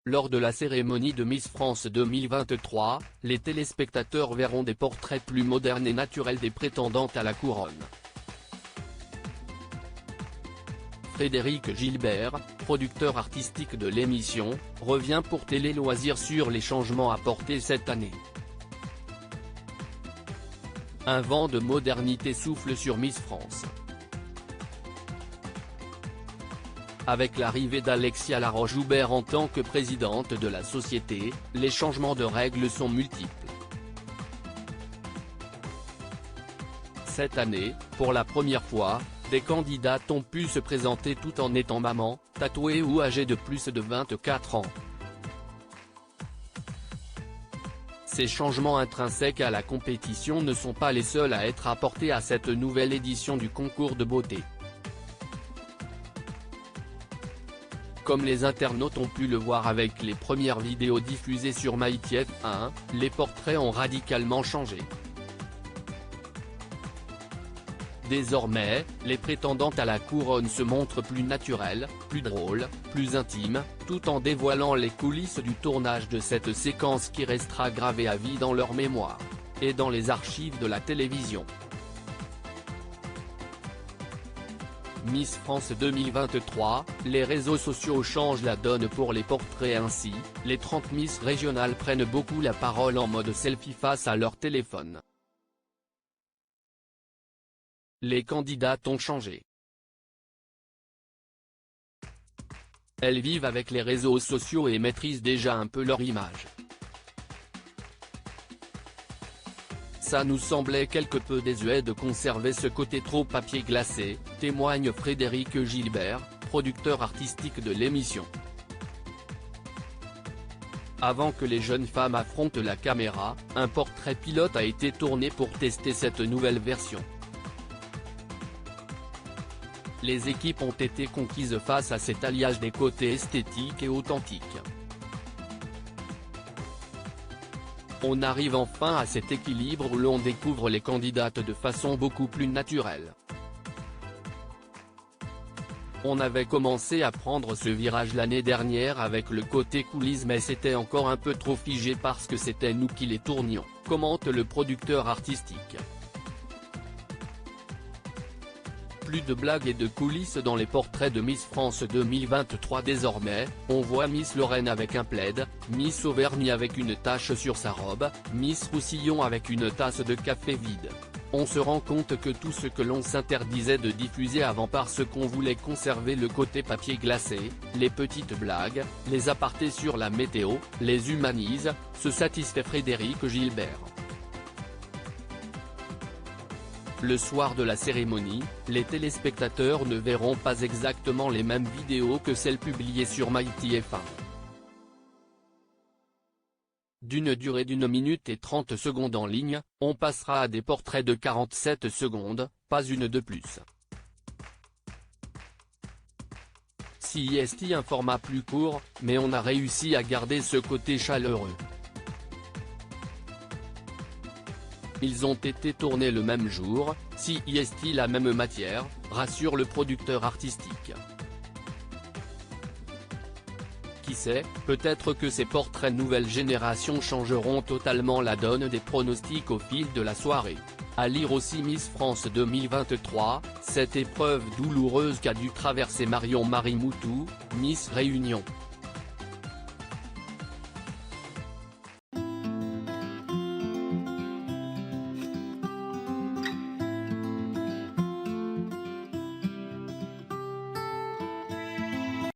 Lors de la cérémonie de Miss France 2023, les téléspectateurs verront des portraits plus modernes et naturels des prétendantes à la couronne. Frédéric Gilbert, producteur artistique de l'émission, revient pour Télé Loisirs sur les changements apportés cette année. Un vent de modernité souffle sur Miss France. Avec l'arrivée d'Alexia Laroche-Joubert en tant que présidente de la société, les changements de règles sont multiples. Cette année, pour la première fois, des candidates ont pu se présenter tout en étant maman, tatouée ou âgée de plus de 24 ans. Ces changements intrinsèques à la compétition ne sont pas les seuls à être apportés à cette nouvelle édition du concours de beauté. Comme les internautes ont pu le voir avec les premières vidéos diffusées sur MyTF1, les portraits ont radicalement changé. Désormais, les prétendantes à la couronne se montrent plus naturelles, plus drôles, plus intimes, tout en dévoilant les coulisses du tournage de cette séquence qui restera gravée à vie dans leur mémoire, et dans les archives de la télévision. Miss France 2023, les réseaux sociaux changent la donne pour les portraits ainsi, les 30 Miss régionales prennent beaucoup la parole en mode selfie face à leur téléphone. Les candidates ont changé. Elles vivent avec les réseaux sociaux et maîtrisent déjà un peu leur image. Ça nous semblait quelque peu désuet de conserver ce côté trop papier glacé, témoigne Frédéric Gilbert, producteur artistique de l'émission. Avant que les jeunes femmes affrontent la caméra, un portrait pilote a été tourné pour tester cette nouvelle version. Les équipes ont été conquises face à cet alliage des côtés esthétiques et authentiques. On arrive enfin à cet équilibre où l'on découvre les candidates de façon beaucoup plus naturelle. On avait commencé à prendre ce virage l'année dernière avec le côté coulisses mais c'était encore un peu trop figé parce que c'était nous qui les tournions, commente le producteur artistique. Plus de blagues et de coulisses dans les portraits de Miss France 2023 désormais, on voit Miss Lorraine avec un plaid, Miss Auvergne avec une tache sur sa robe, Miss Roussillon avec une tasse de café vide. On se rend compte que tout ce que l'on s'interdisait de diffuser avant parce qu'on voulait conserver le côté papier glacé, les petites blagues, les apartés sur la météo, les humanise, se satisfait Frédéric Gilbert. Le soir de la cérémonie, les téléspectateurs ne verront pas exactement les mêmes vidéos que celles publiées sur MyTF1. D'une durée d'1 minute et 30 secondes en ligne, on passera à des portraits de 47 secondes, pas une de plus. CIST un format plus court, mais on a réussi à garder ce côté chaleureux. Ils ont été tournés le même jour, CIST la même matière, rassure le producteur artistique. Qui sait, peut-être que ces portraits nouvelle génération changeront totalement la donne des pronostics au fil de la soirée. À lire aussi Miss France 2023, cette épreuve douloureuse qu'a dû traverser Marion Marie Moutou, Miss Réunion.